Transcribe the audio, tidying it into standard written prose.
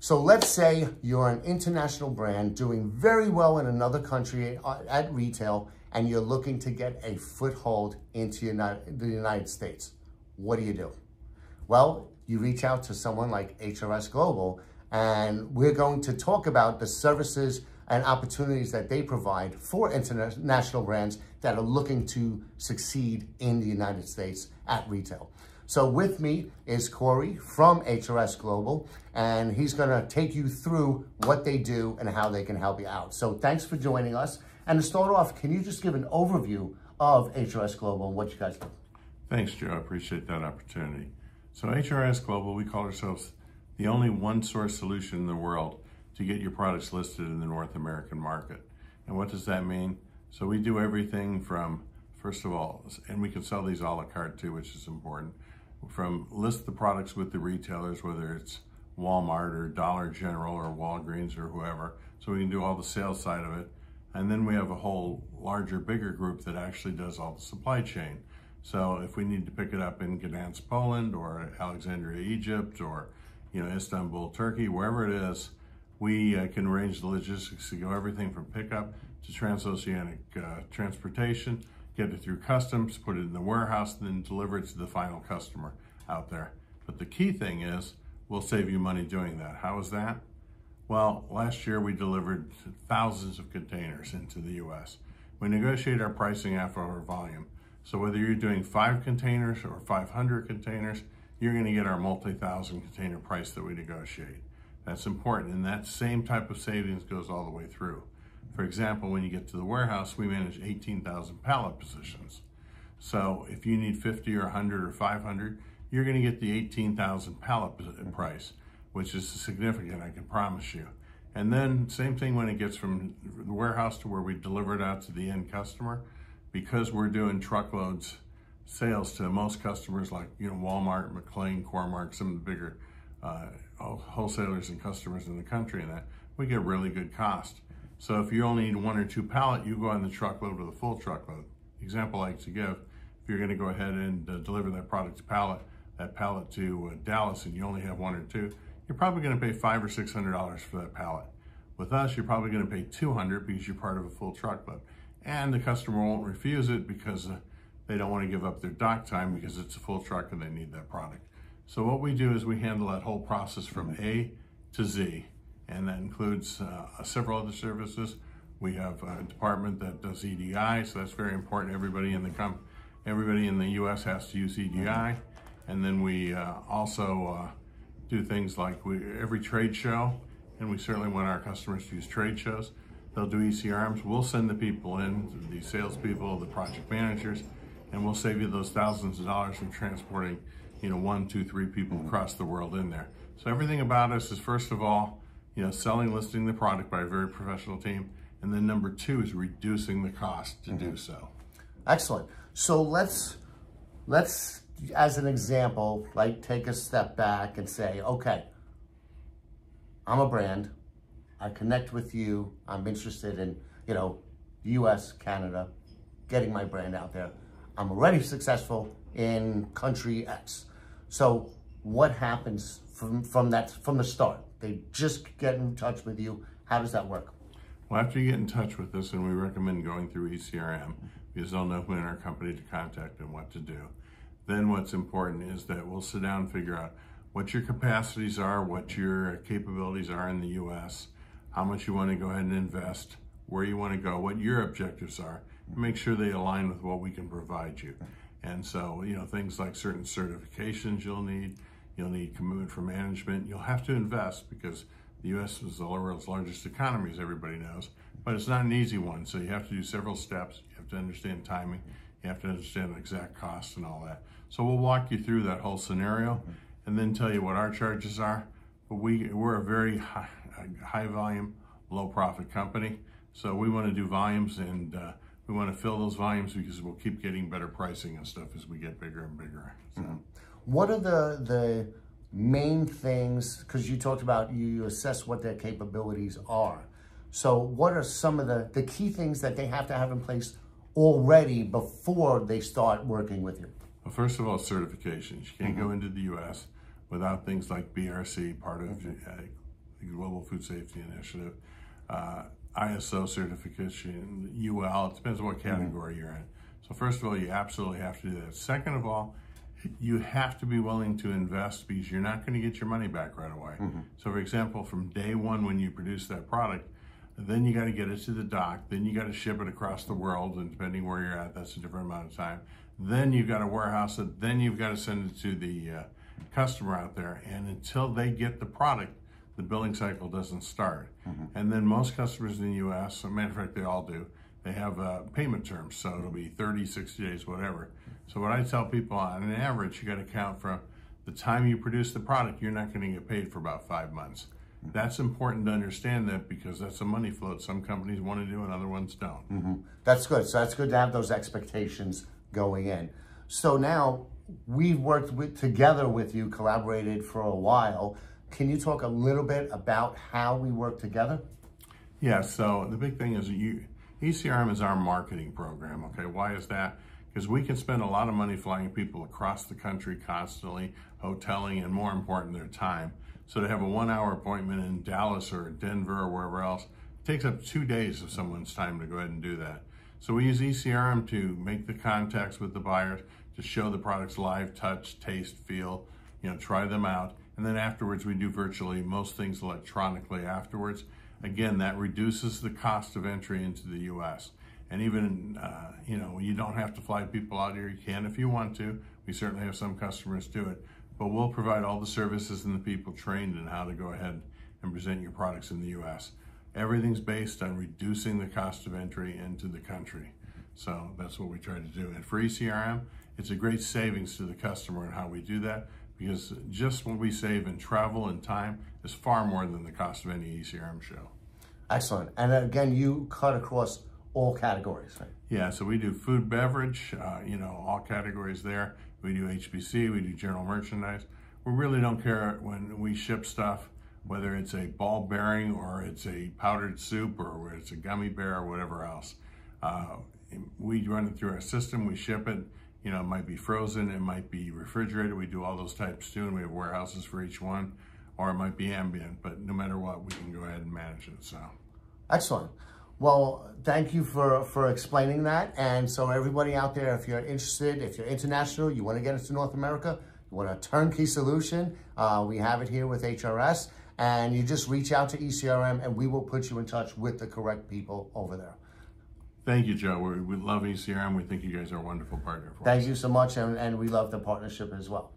So let's say you're an international brand doing very well in another country at retail, and you're looking to get a foothold into the United States. What do? Well, you reach out to someone like HRS Global, and we're going to talk about the services and opportunities that they provide for international brands that are looking to succeed in the United States at retail. So with me is Corey from HRS Global, and he's gonna take you through what they do and how they can help you out. So thanks for joining us. And to start off, can you just give an overview of HRS Global and what you guys do? Thanks, Joe. I appreciate that opportunity. So HRS Global, we call ourselves the only one-source solution in the world to get your products listed in the North American market. And what does that mean? So we do everything from, first of all, and we can sell these a la carte too, which is important, from list the products with the retailers, whether it's Walmart or Dollar General or Walgreens or whoever. So we can do all the sales side of it. And then we have a whole larger, bigger group that actually does all the supply chain. So if we need to pick it up in Gdansk, Poland, or Alexandria, Egypt, or Istanbul, Turkey, wherever it is, we can arrange the logistics to go everything from pickup to transoceanic transportation, get it through customs, put it in the warehouse, and then deliver it to the final customer out there. But the key thing is, we'll save you money doing that. How is that? Well, last year we delivered thousands of containers into the US. We negotiate our pricing after our volume. So whether you're doing 5 containers or 500 containers, you're gonna get our multi-thousand container price that we negotiate. That's important, and that same type of savings goes all the way through. For example, when you get to the warehouse, we manage 18,000 pallet positions. So if you need 50 or 100 or 500, you're gonna get the 18,000 pallet price, which is significant, I can promise you. And then same thing when it gets from the warehouse to where we deliver it out to the end customer. Because we're doing truckloads sales to most customers like Walmart, McLean, Core-Mark, some of the bigger wholesalers and customers in the country, and that we get really good cost. So if you only need 1 or 2 pallet, you go on the truckload with a full truckload. Example I like to give, if you're gonna go ahead and deliver that product that pallet to Dallas, and you only have 1 or 2, you're probably gonna pay $500 or $600 for that pallet. With us, you're probably gonna pay $200 because you're part of a full truckload. And the customer won't refuse it because they don't want to give up their dock time because it's a full truck and they need that product. So what we do is we handle that whole process from A to Z, and that includes several other services. We have a department that does EDI, so that's very important. Everybody in the US has to use EDI. And then we also do things like every trade show, and we certainly want our customers to use trade shows. They'll do ECRMs. We'll send the people in, the salespeople, the project managers, and we'll save you those thousands of dollars from transporting, 1, 2, 3 people across the world in there. So everything about us is, first of all, selling, listing the product by a very professional team, and then number 2 is reducing the cost to do so. Excellent. So let's, as an example, take a step back and say, okay, I'm a brand. I connect with you. I'm interested in, US, Canada, getting my brand out there. I'm already successful in country X. So what happens from the start? They just get in touch with you. How does that work? Well, after you get in touch with us, and we recommend going through ECRM, because they'll know who in our company to contact and what to do. Then what's important is that we'll sit down and figure out what your capacities are, what your capabilities are in the US, how much you want to go ahead and invest, where you want to go, what your objectives are, and make sure they align with what we can provide you. And so, things like certain certifications you'll need commitment for management. You'll have to invest because the US is the world's largest economy, as everybody knows, but it's not an easy one. So you have to do several steps. You have to understand timing. You have to understand the exact costs and all that. So we'll walk you through that whole scenario and then tell you what our charges are. But we're a very high volume, low profit company. So we want to do volumes, and we want to fill those volumes because we'll keep getting better pricing and stuff as we get bigger and bigger. So. What are the main things, because you talked about you assess what their capabilities are. So what are some of the key things that they have to have in place already before they start working with you? Well, first of all, certifications. You can't go into the US without things like BRC, part of the Global Food Safety Initiative, ISO certification, UL, it depends on what category you're in. So first of all, you absolutely have to do that. Second of all, you have to be willing to invest because you're not going to get your money back right away. So for example, from day one when you produce that product, then you got to get it to the dock, then you got to ship it across the world, and depending where you're at, that's a different amount of time. Then you've got to warehouse it, then you've got to send it to the customer out there, and until they get the product, the billing cycle doesn't start. And then most customers in the US, as a matter of fact, they all do, they have payment terms, so it'll be 30, 60 days, whatever. So what I tell people, on an average, you got to count from the time you produce the product, you're not going to get paid for about 5 months. That's important to understand that because that's a money float. Some companies want to do and other ones don't. That's good. So that's good to have those expectations going in. So now we've worked together with you, collaborated for a while. Can you talk a little bit about how we work together? Yeah, so the big thing is ECRM is our marketing program, okay? Why is that? Because we can spend a lot of money flying people across the country constantly, hoteling, and more important, their time. So to have a 1-hour appointment in Dallas or Denver or wherever else, it takes up 2 days of someone's time to go ahead and do that. So we use ECRM to make the contacts with the buyers, to show the products live, touch, taste, feel, try them out. And then afterwards, we do virtually most things electronically afterwards. Again, that reduces the cost of entry into the US. And even, you don't have to fly people out here. You can if you want to. We certainly have some customers do it. But we'll provide all the services and the people trained in how to go ahead and present your products in the US. Everything's based on reducing the cost of entry into the country. So that's what we try to do. And for ECRM, it's a great savings to the customer in how we do that, because just what we save in travel and time is far more than the cost of any ECRM show. Excellent. And again, you cut across all categories, right? Yeah, so we do food, beverage, all categories there. We do HBC, we do general merchandise. We really don't care when we ship stuff, whether it's a ball bearing or it's a powdered soup or it's a gummy bear or whatever else. We run it through our system, we ship it. It might be frozen, it might be refrigerated. We do all those types too, and we have warehouses for each one, or it might be ambient, but no matter what, we can go ahead and manage it, so. Excellent. Well, thank you for explaining that. And so everybody out there, if you're interested, if you're international, you want to get into North America, you want a turnkey solution, we have it here with HRS, and you just reach out to ECRM and we will put you in touch with the correct people over there. Thank you, Joe. We love ECRM. We think you guys are a wonderful partner for us. Thank you so much, and we love the partnership as well.